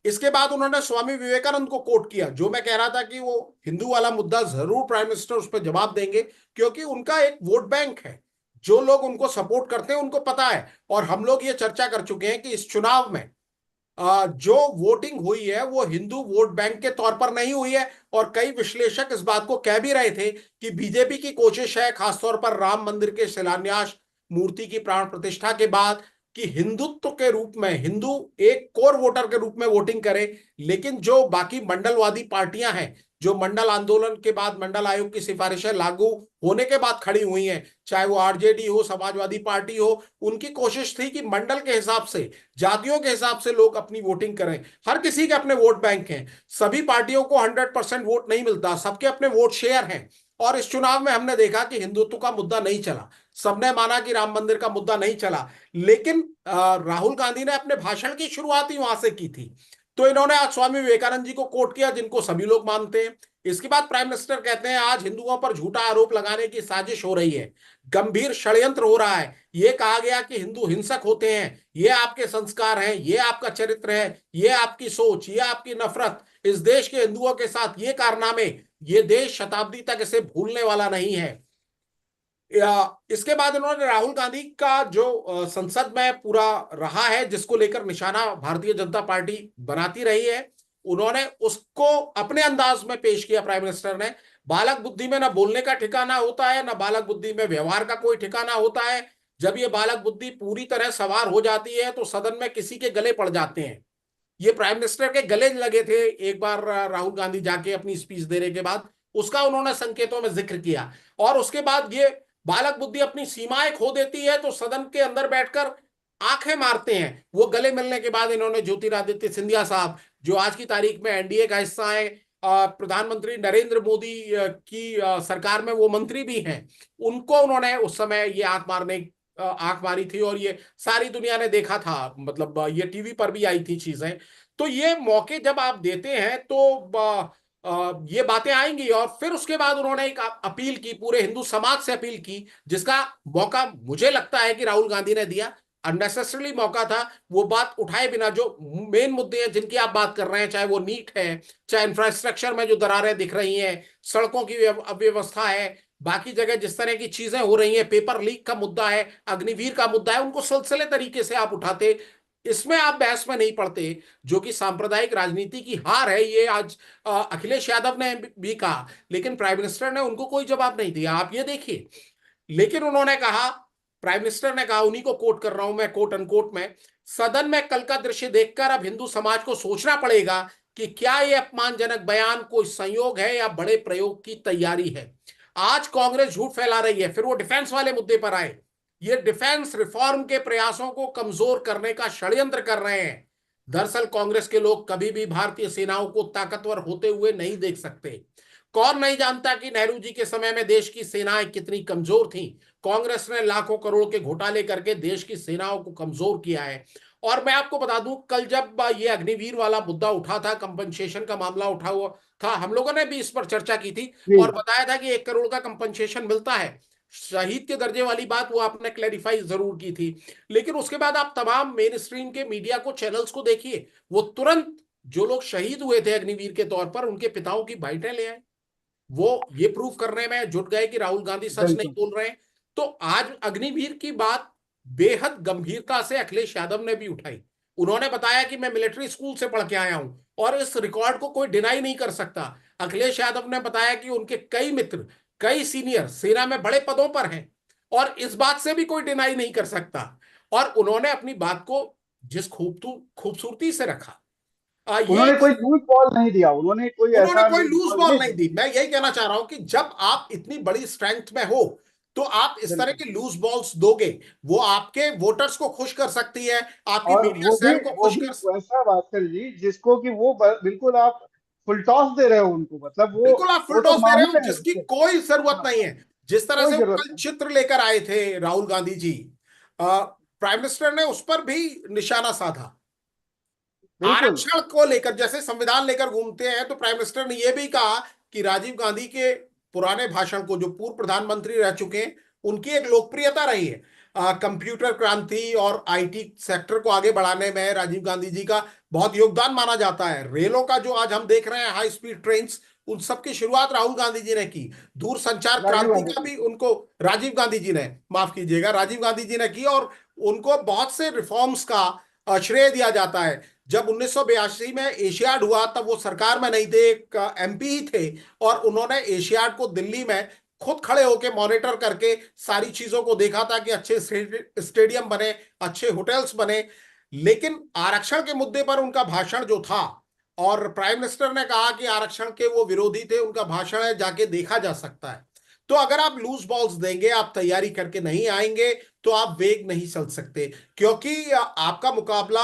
इसके बाद उन्होंने स्वामी विवेकानंद को कोट किया, जो मैं कह रहा था कि वो हिंदू वाला मुद्दा जरूर प्राइम मिनिस्टर उस पर जवाब देंगे, क्योंकि उनका एक वोट बैंक है। जो लोग उनको सपोर्ट करते हैं उनको पता है। और हम लोग ये चर्चा कर चुके हैं कि इस चुनाव में जो वोटिंग हुई है वो हिंदू वोट बैंक के तौर पर नहीं हुई है। और कई विश्लेषक इस बात को कह भी रहे थे कि बीजेपी की कोशिश है, खासतौर पर राम मंदिर के शिलान्यास, मूर्ति की प्राण प्रतिष्ठा के बाद, कि हिंदुत्व के रूप में हिंदू एक कोर वोटर के रूप में वोटिंग करे। लेकिन जो बाकी मंडलवादी पार्टियां हैं, जो मंडल आंदोलन के बाद, मंडल आयोग की सिफारिशें लागू होने के बाद खड़ी हुई हैं, चाहे वो आरजेडी हो, समाजवादी पार्टी हो, उनकी कोशिश थी कि मंडल के हिसाब से, जातियों के हिसाब से लोग अपनी वोटिंग करें। हर किसी के अपने वोट बैंक हैं। सभी पार्टियों को 100% वोट नहीं मिलता, सबके अपने वोट शेयर हैं। और इस चुनाव में हमने देखा कि हिंदुत्व का मुद्दा नहीं चला। सबने माना कि राम मंदिर का मुद्दा नहीं चला। लेकिन राहुल गांधी ने अपने भाषण की शुरुआत ही वहां से की थी। तो इन्होंने आज स्वामी विवेकानंद जी को कोट किया, जिनको सभी लोग मानते हैं। इसके बाद प्राइम मिनिस्टर कहते हैं, आज हिंदुओं पर झूठा आरोप लगाने की साजिश हो रही है, गंभीर षड्यंत्र हो रहा है। ये कहा गया कि हिंदू हिंसक होते हैं, ये आपके संस्कार हैं, ये आपका चरित्र है, ये आपकी सोच, ये आपकी नफरत, इस देश के हिंदुओं के साथ ये कारनामे, ये देश शताब्दी तक इसे भूलने वाला नहीं है। इसके बाद इन्होंने राहुल गांधी का जो संसद में पूरा रहा है, जिसको लेकर निशाना भारतीय जनता पार्टी बनाती रही है, उन्होंने उसको अपने अंदाज में पेश किया। प्राइम मिनिस्टर ने, बालक बुद्धि में ना बोलने का ठिकाना होता है, ना बालक बुद्धि में व्यवहार का कोई ठिकाना होता है। जब ये बालक बुद्धि पूरी तरह सवार हो जाती है तो सदन में किसी के गले पड़ जाते हैं। ये प्राइम मिनिस्टर के गले लगे थे एक बार राहुल गांधी जाके अपनी स्पीच देने के बाद, उसका उन्होंने संकेतों में जिक्र किया। और उसके बाद ये बालक बुद्धि अपनी सीमाएं खो देती है तो सदन के अंदर बैठकर आंखें मारते हैं। वो गले मिलने के बाद इन्होंने ज्योतिरादित्य सिंधिया साहब, जो आज की तारीख में एनडीए का हिस्सा है, प्रधानमंत्री नरेंद्र मोदी की सरकार में वो मंत्री भी हैं, उनको उन्होंने उस समय ये आंख मारी थी। और ये सारी दुनिया ने देखा था, मतलब ये टीवी पर भी आई थी चीजें। तो ये मौके जब आप देते हैं तो ये बातें आएंगी। और फिर उसके बाद उन्होंने एक अपील की, पूरे हिंदू समाज से अपील की, जिसका मौका मुझे लगता है कि राहुल गांधी ने दिया। अननेसेसरली मौका था, वो बात उठाए बिना जो मेन मुद्दे हैं जिनकी आप बात कर रहे हैं, चाहे वो नीट है, चाहे इंफ्रास्ट्रक्चर में जो दरारें दिख रही हैं, सड़कों की अव्यवस्था है, बाकी जगह जिस तरह की चीजें हो रही हैं, पेपर लीक का मुद्दा है, अग्निवीर का मुद्दा है, उनको सिलसिले तरीके से आप उठाते, इसमें आप बहस में नहीं पड़ते, जो कि सांप्रदायिक राजनीति की हार है। ये आज अखिलेश यादव ने भी कहा, लेकिन प्राइम मिनिस्टर ने उनको कोई जवाब नहीं दिया। आप ये देखिए। लेकिन उन्होंने कहा, प्राइम मिनिस्टर ने कहा, उन्हीं को कोट कर रहा हूं मैं, कोट अनकोट में, सदन में कल का दृश्य देखकर अब हिंदू समाज को सोचना पड़ेगा कि क्या ये अपमानजनक बयान कोई संयोग है या बड़े प्रयोग की तैयारी है। आज कांग्रेस झूठ फैला रही है, फिर वो डिफेंस वाले मुद्दे पर आए। ये डिफेंस रिफॉर्म के प्रयासों को कमजोर करने का षड्यंत्र कर रहे हैं। दरअसल कांग्रेस के लोग कभी भी भारतीय सेनाओं को ताकतवर होते हुए नहीं देख सकते। कौन नहीं जानता कि नेहरू जी के समय में देश की सेनाएं कितनी कमजोर थीं। कांग्रेस ने लाखों करोड़ के घोटाले करके देश की सेनाओं को कमजोर किया है। और मैं आपको बता दूं, कल जब ये अग्निवीर वाला मुद्दा उठा था, कंपनसेशन का मामला उठा हुआ था, हम लोगों ने भी इस पर चर्चा की थी जी। और बताया था कि 1 करोड़ का कंपनसेशन मिलता है। शहीद के दर्जे वाली बात वो आपने क्लैरिफाई जरूर की थी। लेकिन उसके बाद आप तमाम मेन स्ट्रीम के मीडिया को, चैनल्स को देखिए, वो तुरंत जो लोग शहीद हुए थे अग्निवीर के तौर पर, उनके पिताओं की बाइटें ले आए। वो ये प्रूफ करने में जुट गए कि राहुल गांधी सच नहीं बिल्कुल। बोल रहे हैं। तो आज अग्निवीर की बात बेहद गंभीरता से अखिलेश यादव ने भी उठाई। उन्होंने बताया कि मैं मिलिट्री स्कूल से पढ़ के आया हूं और इस रिकॉर्ड को कोई डिनाई नहीं कर सकता। अखिलेश यादव ने बताया कि उनके कई मित्र, कई सीनियर सेना में बड़े पदों पर हैं और इस बात से भी कोई डिनाई नहीं कर सकता। और उन्होंने अपनी बात को जिस खूबसूरती से रखा, ये उन्होंने कोई लूज बॉल नहीं दिया, उन्होंने कोई उन्होंने ऐसा कोई लूज लूज बॉल बॉल नहीं नहीं दिया। दी। मैं यही कहना चाह रहा हूं कि जब आप इतनी बड़ी स्ट्रेंथ में हो तो आप इस तरह बिल्कुल। की लूज बॉल्स दोगे, वो आपके वोटर्स को खुश कर सकती है, आपकी और मीडिया सेल को वो खुश भी कर। वैसा भास्कर जी जिसको कि वो बिल्कुल आप फुल टॉस दे रहे हो उनको, मतलब बिल्कुल आप फुल वो तो टॉस दे रहे हो माहिर है जिसकी उसके। कोई जरूरत हाँ, नहीं है। जिस तरह कोई से वो जरूरत कल नहीं। चित्र लेकर आए थे राहुल गांधी जी, प्राइम मिनिस्टर ने उस पर भी निशाना साधा। बिल्कुल। आरक्षण को लेकर जैसे संविधान लेकर घूमते हैं, तो प्राइम मिनिस्टर ने यह भी कहा कि राजीव गांधी के पुराने भाषण को, जो पूर्व प्रधानमंत्री रह चुके हैं, उनकी एक लोकप्रियता रही है। कंप्यूटर क्रांति और आईटी सेक्टर को आगे बढ़ाने में राजीव गांधी जी का बहुत योगदान माना जाता है। रेलों का जो आज हम देख रहे हैं, हाई स्पीड ट्रेन, उन सब की शुरुआत राहुल गांधी जी ने की। दूर संचार राजीव क्रांति गांधी का जी। भी उनको राजीव गांधी जी ने, माफ कीजिएगा, राजीव गांधी जी ने की। और उनको बहुत से रिफॉर्म्स का श्रेय दिया जाता है। जब 1982 में एशियाड हुआ तब वो सरकार में नहीं थे, एक एमपी ही थे, और उन्होंने एशियाड को दिल्ली में खुद खड़े होकर मॉनिटर करके सारी चीजों को देखा था कि अच्छे स्टेडियम बने, अच्छे होटल्स बने। लेकिन आरक्षण के मुद्दे पर उनका भाषण जो था, और प्राइम मिनिस्टर ने कहा कि आरक्षण के वो विरोधी थे, उनका भाषण है, जाके देखा जा सकता है। तो अगर आप लूज बॉल्स देंगे, आप तैयारी करके नहीं आएंगे, तो आप वेग नहीं चल सकते। क्योंकि आपका मुकाबला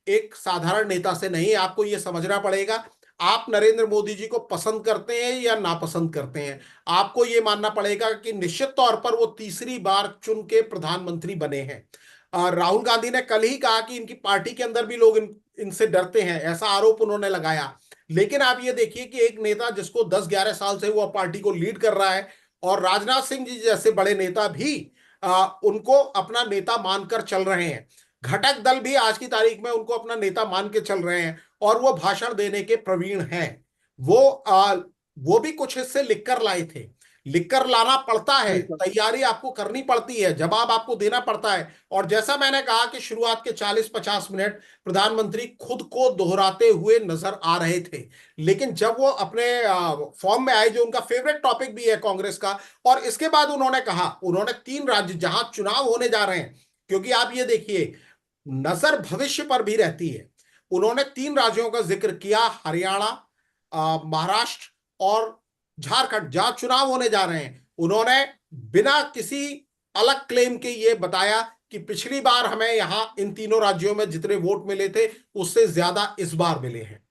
एक साधारण नेता से नहीं, आपको यह समझना पड़ेगा आप नरेंद्र मोदी जी को पसंद करते हैं या नापसंद करते हैं। आपको यह मानना पड़ेगा कि निश्चित तौर पर वो तीसरी बार चुन के प्रधानमंत्री बने हैं। राहुल गांधी ने कल ही कहा कि इनकी पार्टी के अंदर भी लोग इनसे डरते हैं, ऐसा आरोप उन्होंने लगाया। लेकिन आप ये देखिए कि एक नेता जिसको 10-11 साल से वो पार्टी को लीड कर रहा है, और राजनाथ सिंह जी जैसे बड़े नेता भी उनको अपना नेता मानकर चल रहे हैं। घटक दल भी आज की तारीख में उनको अपना नेता मान के चल रहे हैं, और वो भाषण देने के प्रवीण हैं। वो भी कुछ हिस्से लिखकर लाए थे। लिखकर लाना पड़ता है, बिल्कुल। तैयारी आपको करनी पड़ती है, जवाब आपको देना पड़ता है। और जैसा मैंने कहा कि शुरुआत के 40-50 मिनट प्रधानमंत्री खुद को दोहराते हुए नजर आ रहे थे। लेकिन जब वो अपने फॉर्म में आए, जो उनका फेवरेट टॉपिक भी है कांग्रेस का, और इसके बाद उन्होंने कहा, उन्होंने 3 राज्य जहां चुनाव होने जा रहे हैं, क्योंकि आप ये देखिए नजर भविष्य पर भी रहती है। उन्होंने 3 राज्यों का जिक्र किया, हरियाणा, महाराष्ट्र और झारखंड, जहां चुनाव होने जा रहे हैं। उन्होंने बिना किसी अलग क्लेम के ये बताया कि पिछली बार हमें यहां इन तीनों राज्यों में जितने वोट मिले थे, उससे ज्यादा इस बार मिले हैं।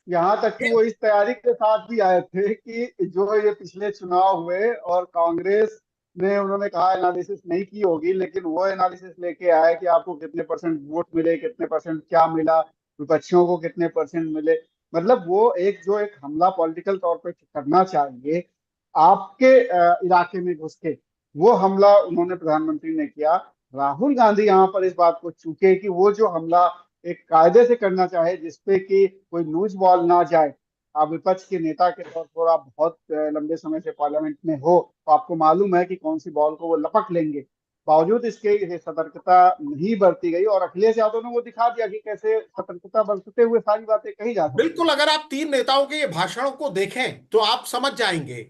यहाँ तक कि वो इस तैयारी के साथ भी आए थे कि जो ये पिछले चुनाव हुए और कांग्रेस ने, उन्होंने कहा एनालिसिस नहीं की होगी, लेकिन वो एनालिसिस लेके आए कि आपको कितने परसेंट वोट मिले, कितने परसेंट क्या मिला, विपक्षियों को कितने परसेंट मिले। मतलब वो एक हमला पॉलिटिकल तौर पे करना चाहिए आपके इलाके में घुस के, वो हमला उन्होंने, प्रधानमंत्री ने किया। राहुल गांधी यहाँ पर इस बात को चूके कि वो जो हमला एक कायदे से करना चाहे जिसपे कि कोई लूज बॉल ना जाए। आप विपक्ष के नेता के तौर पर आप बहुत लंबे समय से पार्लियामेंट में हो, तो आपको मालूम है कि कौन सी बॉल को वो लपक लेंगे। बावजूद इसके ये सतर्कता नहीं बरती गई, और अखिलेश यादव ने वो दिखा दिया कि कैसे सतर्कता बरतते हुए सारी बातें कही जा सकती बिल्कुल, हैं। अगर आप 3 नेताओं के ये भाषणों को देखें तो आप समझ जाएंगे।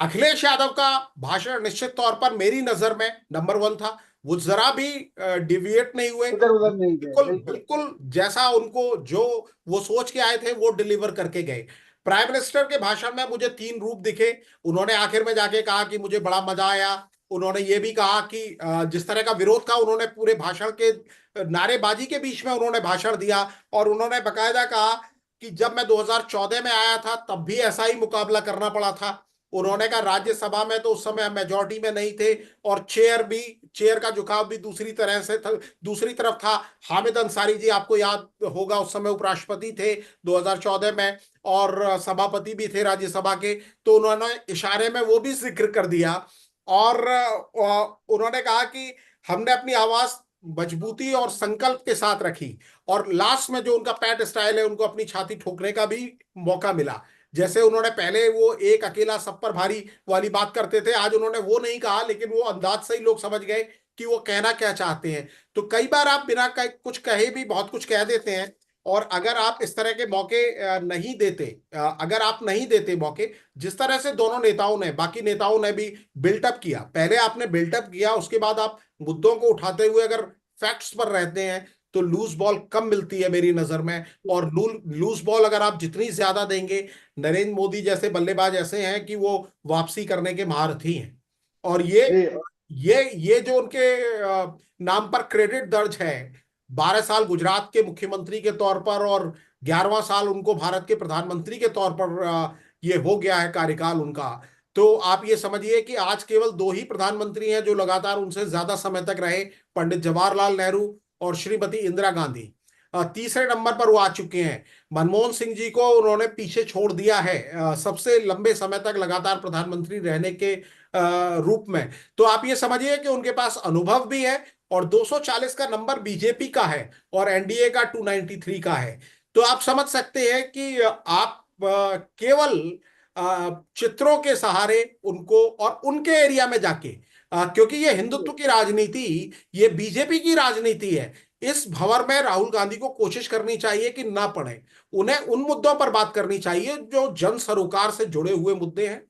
अखिलेश यादव का भाषण निश्चित तौर पर मेरी नजर में नंबर 1 था। वो जरा भी डिविएट नहीं हुए, इधर उधर नहीं गए, बिल्कुल बिल्कुल। बिल्कुल जैसा उनको जो वो सोच के आए थे वो डिलीवर करके गए। प्राइम मिनिस्टर के भाषण में मुझे तीन रूप दिखे। उन्होंने आखिर में जाके कहा कि मुझे बड़ा मजा आया। उन्होंने ये भी कहा कि जिस तरह का विरोध था, उन्होंने पूरे भाषण के नारेबाजी के बीच में उन्होंने भाषण दिया, और उन्होंने बकायदा कहा कि जब मैं 2014 में आया था तब भी ऐसा ही मुकाबला करना पड़ा था। उन्होंने कहा राज्यसभा में तो उस समय हम मेजोरिटी में नहीं थे, और चेयर का झुकाव भी दूसरी तरह से था, दूसरी तरफ था। हामिद अंसारी जी, आपको याद होगा, उस समय उपराष्ट्रपति थे 2014 में, और सभापति भी थे राज्यसभा के। तो उन्होंने इशारे में वो भी जिक्र कर दिया, और उन्होंने कहा कि हमने अपनी आवाज मजबूती और संकल्प के साथ रखी, और लास्ट में जो उनका पैट स्टाइल है, उनको अपनी छाती ठोकने का भी मौका मिला। जैसे उन्होंने पहले वो एक अकेला सब पर भारी वाली बात करते थे, आज उन्होंने वो नहीं कहा, लेकिन वो अंदाज से ही लोग समझ गए कि वो कहना क्या चाहते हैं। तो कई बार आप बिना कुछ कहे भी बहुत कुछ कह देते हैं, और अगर आप इस तरह के मौके नहीं देते, अगर आप नहीं देते मौके, जिस तरह से दोनों नेताओं ने, बाकी नेताओं ने भी बिल्टअप किया, पहले आपने बिल्टअप किया, उसके बाद आप मुद्दों को उठाते हुए अगर फैक्ट्स पर रहते हैं, तो लूज बॉल कम मिलती है मेरी नजर में। और लूज बॉल अगर आप जितनी ज्यादा देंगे, नरेंद्र मोदी जैसे बल्लेबाज ऐसे हैं कि वो वापसी करने के महारथी हैं। और जी, ये जो उनके नाम पर क्रेडिट दर्ज है, 12 साल गुजरात के मुख्यमंत्री के तौर पर, और 11वां साल उनको भारत के प्रधानमंत्री के तौर पर ये हो गया है कार्यकाल उनका। तो आप ये समझिए कि आज केवल दो ही प्रधानमंत्री हैं जो लगातार उनसे ज्यादा समय तक रहे, पंडित जवाहरलाल नेहरू और श्रीमती इंदिरा गांधी। तीसरे नंबर पर वो आ चुके हैं। मनमोहन सिंह जी को उन्होंने पीछे छोड़ दिया है सबसे लंबे समय तक लगातार प्रधानमंत्री रहने के रूप में। तो आप ये समझिए कि उनके पास अनुभव भी है, और 240 का नंबर बीजेपी का है, और एनडीए का 293 का है। तो आप समझ सकते हैं कि आप केवल चित्रों के सहारे उनको, और उनके एरिया में जाके, क्योंकि ये हिंदुत्व की राजनीति, ये बीजेपी की राजनीति है, इस भंवर में राहुल गांधी को कोशिश करनी चाहिए कि ना पड़े। उन्हें उन मुद्दों पर बात करनी चाहिए जो जन सरोकार से जुड़े हुए मुद्दे हैं,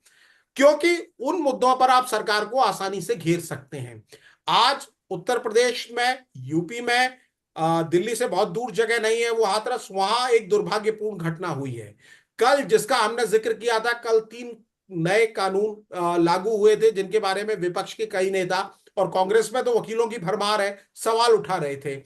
क्योंकि उन मुद्दों पर आप सरकार को आसानी से घेर सकते हैं। आज उत्तर प्रदेश में, यूपी में, दिल्ली से बहुत दूर जगह नहीं है वो हाथरस, वहां एक दुर्भाग्यपूर्ण घटना हुई है कल, जिसका हमने जिक्र किया था। कल 3 नए कानून लागू हुए थे, जिनके बारे में विपक्ष के कई नेता, और कांग्रेस में तो वकीलों की भरमार है, सवाल उठा रहे थे।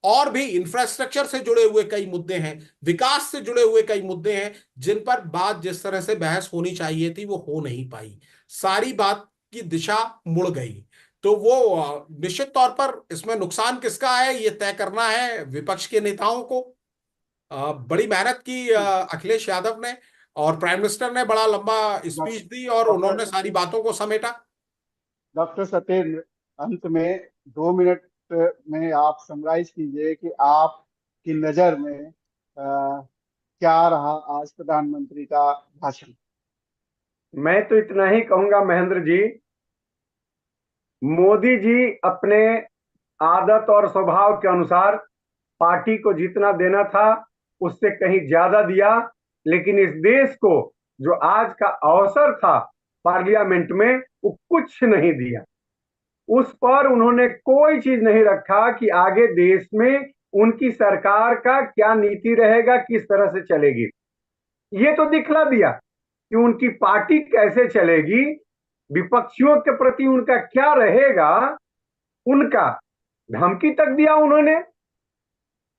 और भी इंफ्रास्ट्रक्चर से जुड़े हुए कई मुद्दे हैं, विकास से जुड़े हुए कई मुद्दे हैं, जिन पर बात जिस तरह से बहस होनी चाहिए थी वो हो नहीं पाई। सारी बात की दिशा मुड़ गई। तो वो निश्चित तौर पर इसमें नुकसान किसका है, ये तय करना है विपक्ष के नेताओं को। बड़ी मेहनत की अखिलेश यादव ने, और प्राइम मिनिस्टर ने बड़ा लंबा स्पीच दी, और डॉक्टर उन्होंने सारी बातों को समेटा। डॉक्टर सत्येंद्र, अंत में 2 मिनट में आप समराइज कीजिए कि आपकी नजर में क्या रहा आज प्रधानमंत्री का भाषण। मैं तो इतना ही कहूंगा महेंद्र जी, मोदी जी अपने आदत और स्वभाव के अनुसार पार्टी को जितना देना था उससे कहीं ज्यादा दिया, लेकिन इस देश को जो आज का अवसर था पार्लियामेंट में, वो कुछ नहीं दिया। उस पर उन्होंने कोई चीज नहीं रखा कि आगे देश में उनकी सरकार का क्या नीति रहेगा, किस तरह से चलेगी। ये तो दिखला दिया कि उनकी पार्टी कैसे चलेगी, विपक्षियों के प्रति उनका क्या रहेगा, उनका धमकी तक दिया उन्होंने।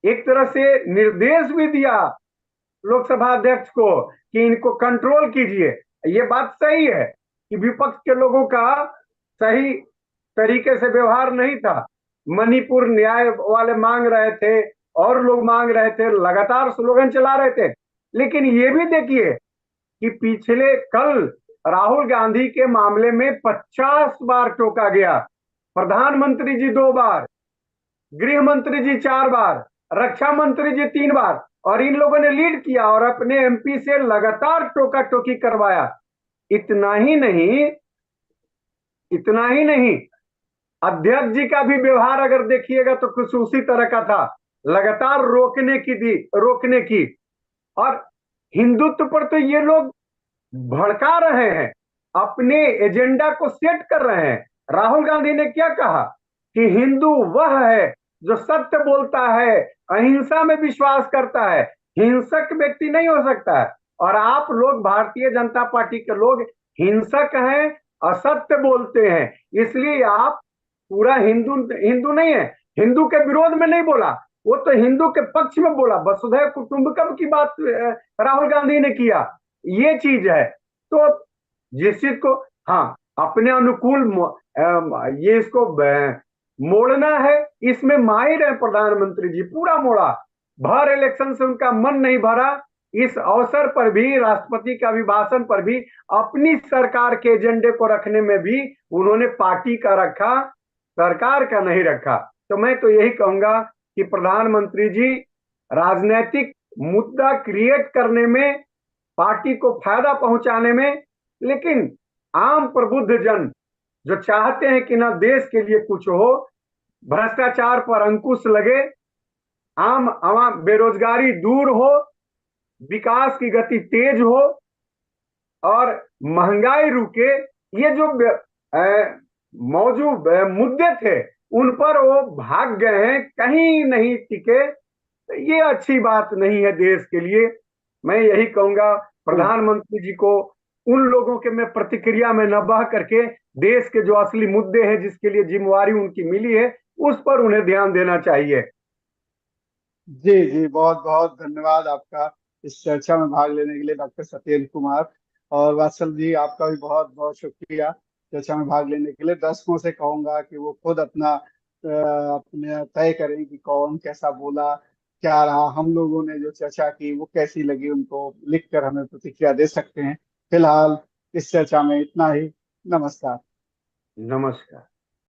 एक तरह से निर्देश भी दिया लोकसभा अध्यक्ष को कि इनको कंट्रोल कीजिए। ये बात सही है कि विपक्ष के लोगों का सही तरीके से व्यवहार नहीं था। मणिपुर न्याय वाले मांग रहे थे, और लोग मांग रहे थे, लगातार स्लोगन चला रहे थे। लेकिन ये भी देखिए कि पिछले कल राहुल गांधी के मामले में 50 बार टोका गया। प्रधानमंत्री जी 2 बार, गृह मंत्री जी 4 बार, रक्षा मंत्री जी 3 बार, और इन लोगों ने लीड किया और अपने एमपी से लगातार टोका टोकी करवाया। इतना ही नहीं, इतना ही नहीं, अध्यक्ष जी का भी व्यवहार अगर देखिएगा तो कुछ उसी तरह का था, लगातार रोकने की। और हिंदुत्व पर तो ये लोग भड़का रहे हैं, अपने एजेंडा को सेट कर रहे हैं। राहुल गांधी ने क्या कहा कि हिंदू वह है जो सत्य बोलता है, अहिंसा में विश्वास करता है, हिंसक व्यक्ति नहीं हो सकता है। और आप लोग भारतीय जनता पार्टी के लोग हिंसक हैं, असत्य बोलते हैं, इसलिए आप पूरा हिंदू हिंदू नहीं है, हिंदू के विरोध में नहीं बोला, वो तो हिंदू के पक्ष में बोला। वसुधैव कुटुंबकम की बात राहुल गांधी ने किया, ये चीज है। तो जिस चीज को हाँ अपने अनुकूल ये इसको मोड़ना है, इसमें माहिर है प्रधानमंत्री जी, पूरा मोड़ा। भर इलेक्शन से उनका मन नहीं भरा, इस अवसर पर भी, राष्ट्रपति के अभिभाषण पर भी, अपनी सरकार के एजेंडे को रखने में भी उन्होंने पार्टी का रखा, सरकार का नहीं रखा। तो मैं तो यही कहूंगा कि प्रधानमंत्री जी राजनीतिक मुद्दा क्रिएट करने में, पार्टी को फायदा पहुंचाने में, लेकिन आम प्रबुद्ध जन जो चाहते हैं कि ना देश के लिए कुछ हो, भ्रष्टाचार पर अंकुश लगे, आम बेरोजगारी दूर हो, विकास की गति तेज हो और महंगाई रुके, ये जो मौजूद मुद्दे थे उन पर वो भाग गए हैं, कहीं नहीं टिके। तो ये अच्छी बात नहीं है देश के लिए। मैं यही कहूंगा प्रधानमंत्री जी को, उन लोगों के में प्रतिक्रिया में न बह करके देश के जो असली मुद्दे हैं, जिसके लिए जिम्मेवारी उनकी मिली है, उस पर उन्हें ध्यान देना चाहिए। जी जी, बहुत बहुत धन्यवाद आपका इस चर्चा में भाग लेने के लिए डॉक्टर सत्येंद्र कुमार। और वात्सल जी, आपका भी बहुत बहुत शुक्रिया चर्चा में भाग लेने के लिए। दर्शकों से कहूंगा कि वो खुद अपने तय करें कि कौन कैसा बोला, क्या रहा, हम लोगों ने जो चर्चा की वो कैसी लगी, उनको लिखकर हमें प्रतिक्रिया दे सकते हैं। फिलहाल इस चर्चा में इतना ही। नमस्कार। नमस्कार।